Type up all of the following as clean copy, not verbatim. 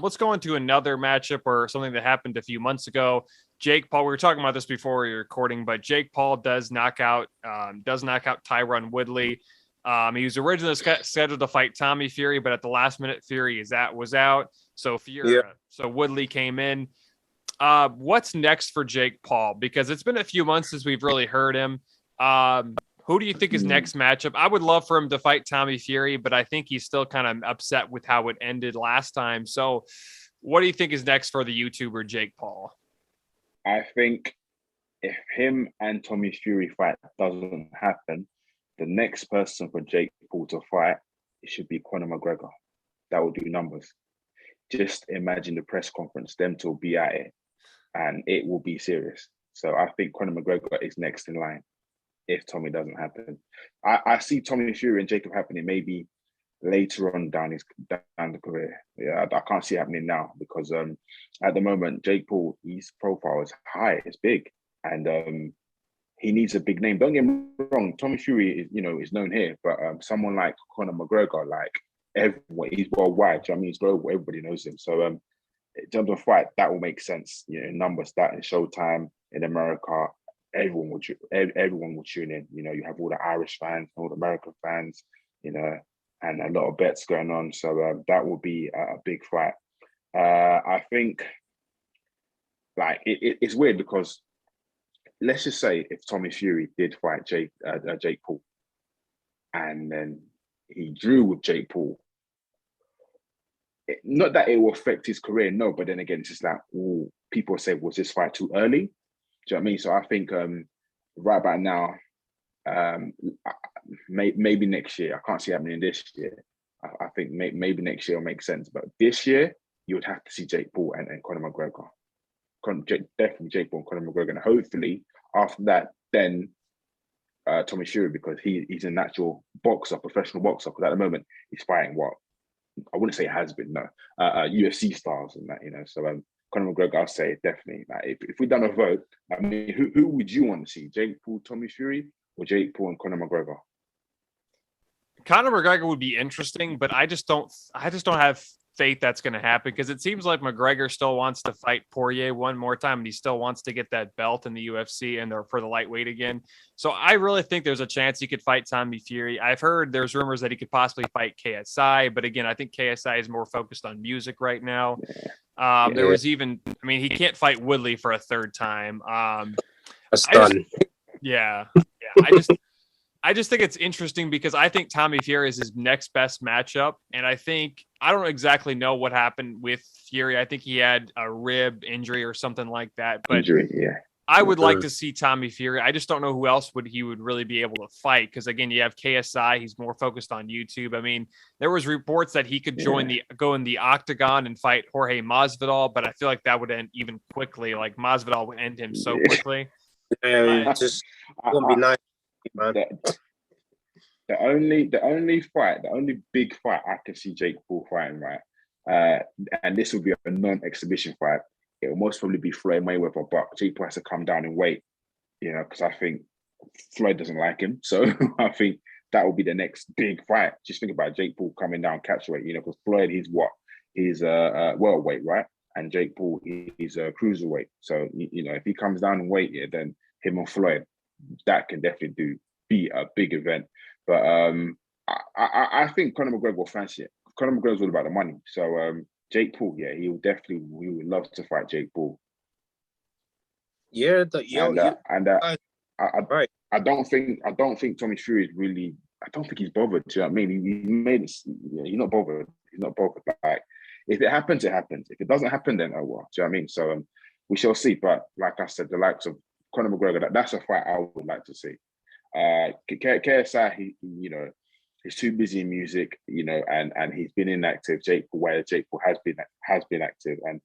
let's go into another matchup or something that happened a few months ago. Jake Paul, we were talking about this before we were recording, but Jake Paul does knock out Tyron Woodley. He was originally scheduled to fight Tommy Fury, but at the last minute, Fury was out. So Woodley came in. What's next for Jake Paul? Because it's been a few months since we've really heard him. Who do you think is next matchup? I would love for him to fight Tommy Fury, but I think he's still kind of upset with how it ended last time. So what do you think is next for the YouTuber Jake Paul? I think if him and Tommy Fury fight doesn't happen, the next person for Jake Paul to fight, it should be Connor McGregor. That will do numbers. Just imagine the press conference, them two will be at it, and it will be serious. So I think Conor McGregor is next in line if Tommy doesn't happen. I see Tommy Fury and Jacob happening maybe later on down the career. Yeah, I can't see it happening now because at the moment, Jake Paul, his profile is high, it's big, and he needs a big name. Don't get me wrong, Tommy Fury is known here, but someone like Conor McGregor, like everyone, he's worldwide. Do you know what I mean? He's global. Everybody knows him. So in terms of fight, that will make sense. Numbers that in Showtime in America, everyone will tune in. You have all the Irish fans, all the American fans, and a lot of bets going on. So that will be a big fight. I think like it's weird because let's just say if Tommy Fury did fight Jake Paul, and then he drew with Jake Paul, not that it will affect his career, no, but then again, it's just like, people say, was this fight too early? Do you know what I mean? So I think right about now, maybe next year. I can't see it happening this year. I think maybe next year will make sense. But this year, you would have to see Jake Paul and Conor McGregor. Definitely Jake Paul and Conor McGregor. And hopefully, after that, then Tommy Fury, because he's a natural boxer, professional boxer. Because at the moment, he's fighting what? I wouldn't say it has been, no. UFC stars and that, So Conor McGregor, I'll say definitely. Like, if we done a vote, I mean, who would you want to see? Jake Paul, Tommy Fury, or Jake Paul and Conor McGregor? Conor McGregor would be interesting, but I just don't have faith that's going to happen because it seems like McGregor still wants to fight Poirier one more time and he still wants to get that belt in the UFC and for the lightweight again. So I really think there's a chance he could fight Tommy Fury. I've heard there's rumors that he could possibly fight KSI, but again, I think KSI is more focused on music right now. There was even, he can't fight Woodley for a third time. That's done. I just think it's interesting because I think Tommy Fury is his next best matchup. And I don't exactly know what happened with Fury. I think he had a rib injury or something like that. But I would like to see Tommy Fury. I just don't know who else he would really be able to fight. Because again, you have KSI. He's more focused on YouTube. There was reports that he could go in the octagon and fight Jorge Masvidal, but I feel like that would end even quickly. Like Masvidal would end him so quickly. Just wouldn't be nice. Man. The only big fight I can see Jake Paul fighting, right? And this will be a non-exhibition fight. It will most probably be Floyd Mayweather, but Jake Paul has to come down in weight, because I think Floyd doesn't like him. So I think that will be the next big fight. Just think about Jake Paul coming down catch weight, because Floyd, he's welterweight, right? And Jake Paul is a cruiserweight. So if he comes down in weight, then him and Floyd, that can definitely be a big event. But I think Conor McGregor will fancy it. Conor McGregor's all about the money. So Jake Paul, we would love to fight Jake Paul. Yeah, right. I don't think Tommy Fury is really. I don't think he's bothered. Do you know what I mean? He's not bothered. He's not bothered. Like, if it happens, it happens. If it doesn't happen, then oh well. Do you know what I mean? So we shall see. But like I said, the likes of Conor McGregor, that's a fight I would like to see. KSI, he's too busy in music, and he's been inactive. Jake Paul has been active, and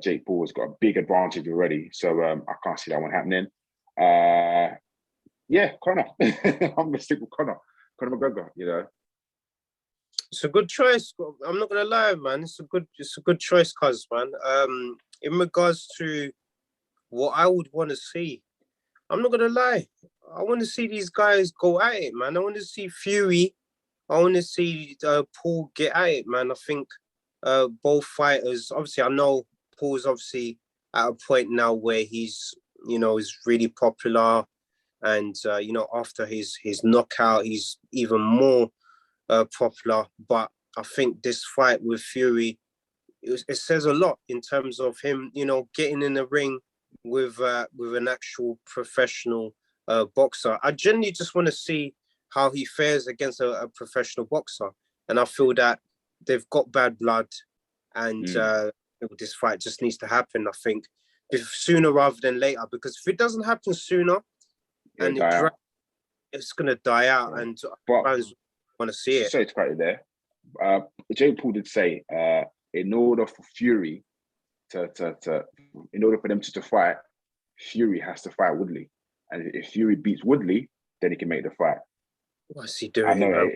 Jake Paul has got a big advantage already. So I can't see that one happening. Conor. I'm gonna stick with Conor McGregor. It's a good choice. I'm not gonna lie, man. It's a good choice, cuz man. In regards to what I would want to see, I'm not gonna lie. I want to see these guys go at it, man. I want to see Fury. I want to see Paul get at it, man. I think both fighters. Obviously, I know Paul's obviously at a point now where he's, is really popular, and after his knockout, he's even more popular. But I think this fight with Fury, it says a lot in terms of him, getting in the ring with an actual professional boxer. I genuinely just want to see how he fares against a professional boxer, and I feel that they've got bad blood, and this fight just needs to happen. I think sooner rather than later, because if it doesn't happen sooner, and it's gonna die out, and fans want to see it. Sorry to cut you there. Jake Paul did say, in order for Fury in order for them to fight, Fury has to fight Woodley, and if Fury beats Woodley, then he can make the fight. What's he doing? I know.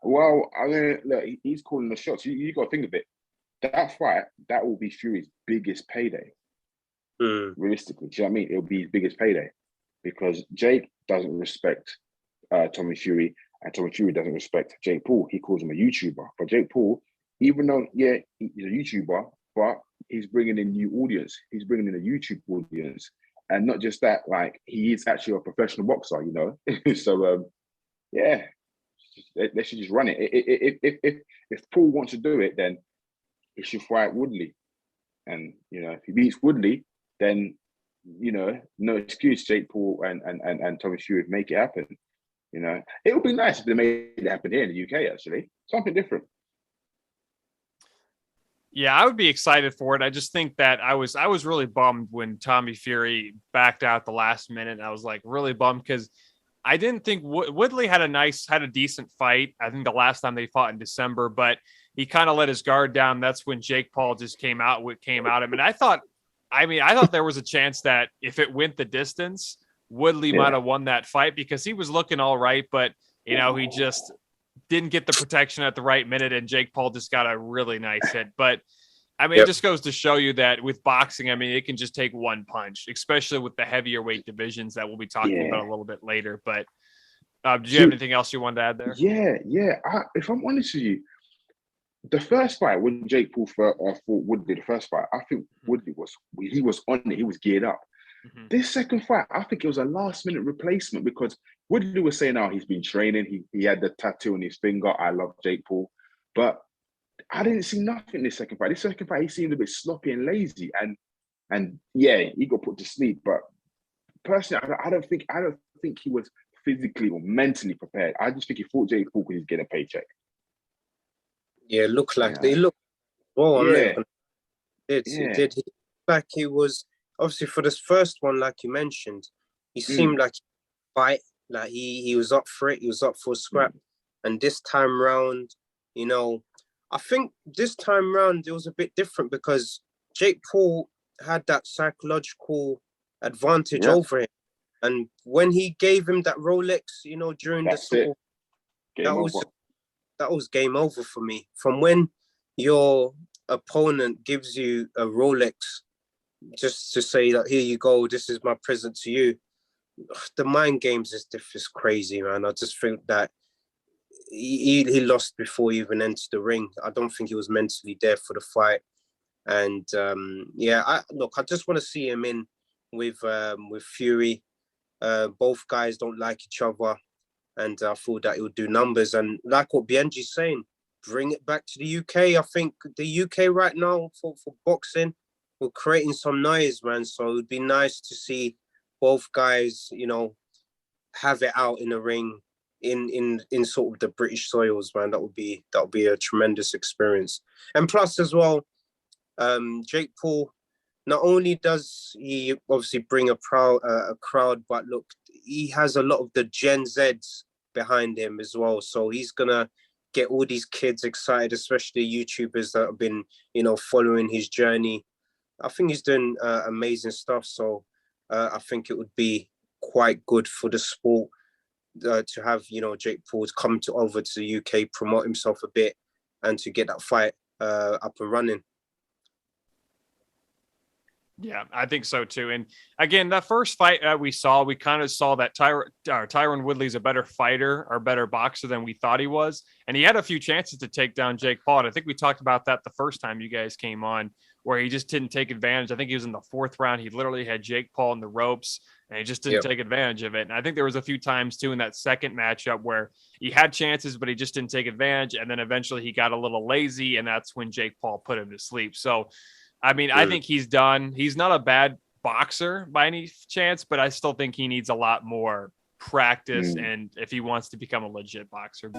Well, I mean, look, he's calling the shots. You got to think of it. That fight, that will be Fury's biggest payday. Realistically, do you know what I mean? It'll be his biggest payday, because Jake doesn't respect Tommy Fury, and Tommy Fury doesn't respect Jake Paul. He calls him a YouTuber. But Jake Paul, even though, yeah, he's a YouTuber, but he's bringing in new audience. He's bringing in a YouTube audience. And not just that, like, he is actually a professional boxer, So, yeah, they should just run it. If Paul wants to do it, then he should fight Woodley. And, if he beats Woodley, then, no excuse, Jake Paul and Tommy Fury make it happen. It would be nice if they made it happen here in the UK, actually. Something different. Yeah, I would be excited for it. I just think that I was really bummed when Tommy Fury backed out the last minute. I was like really bummed because I didn't think Woodley had a decent fight. I think the last time they fought in December, but he kind of let his guard down. That's when Jake Paul just came out. I mean, I thought there was a chance that if it went the distance, Woodley might have won that fight because he was looking all right, but he just didn't get the protection at the right minute, and Jake Paul just got a really nice hit. But I mean, it just goes to show you that with boxing, I mean, it can just take one punch, especially with the heavier weight divisions that we'll be talking about a little bit later. But do you have anything else you wanted to add there? Yeah. If I'm honest with you, the first fight when Jake Paul fought Woodley, the first fight, I think Woodley was on it. He was geared up. This second fight, I think it was a last-minute replacement because Woodley was saying, he's been training. He had the tattoo on his finger. I love Jake Paul. But I didn't see nothing this second fight. This second fight, he seemed a bit sloppy and lazy. And yeah, he got put to sleep. But personally, I don't think he was physically or mentally prepared. I just think he fought Jake Paul because he's getting a paycheck. Yeah, it looked like they looked well. It did. He looked like he was obviously for this first one, like you mentioned. He seemed like fight, like he was up for it. He was up for a scrap. And this time round, I think this time round it was a bit different because Jake Paul had that psychological advantage over him. And when he gave him that Rolex, during that was game over for me. From when your opponent gives you a Rolex just to say that, here you go, this is my present to you, the mind games is crazy, man. I just think that he lost before he even entered the ring. I don't think he was mentally there for the fight. And I just want to see him in with Fury. Both guys don't like each other, and I thought that it would do numbers. And like what Bienji's saying, bring it back to the UK. I think the UK right now for boxing, we're creating some noise, man. So it would be nice to see both guys, have it out in the ring in sort of the British soils, man. That would be a tremendous experience. And plus as well, Jake Paul, not only does he obviously bring a crowd, but look, he has a lot of the Gen Zs behind him as well. So he's gonna get all these kids excited, especially YouTubers that have been, following his journey. I think he's doing amazing stuff. So I think it would be quite good for the sport to have, Jake Paul come over to the UK, promote himself a bit, and to get that fight up and running. Yeah, I think so too. And again, that first fight we saw, we kind of saw that Tyron Woodley's a better fighter or better boxer than we thought he was. And he had a few chances to take down Jake Paul. And I think we talked about that the first time you guys came on, where he just didn't take advantage. I think he was in the 4th round. He literally had Jake Paul in the ropes and he just didn't take advantage of it. And I think there was a few times too in that second matchup where he had chances, but he just didn't take advantage. And then eventually he got a little lazy, and that's when Jake Paul put him to sleep. So, I mean, I think he's done. He's not a bad boxer by any chance, but I still think he needs a lot more practice and if he wants to become a legit boxer.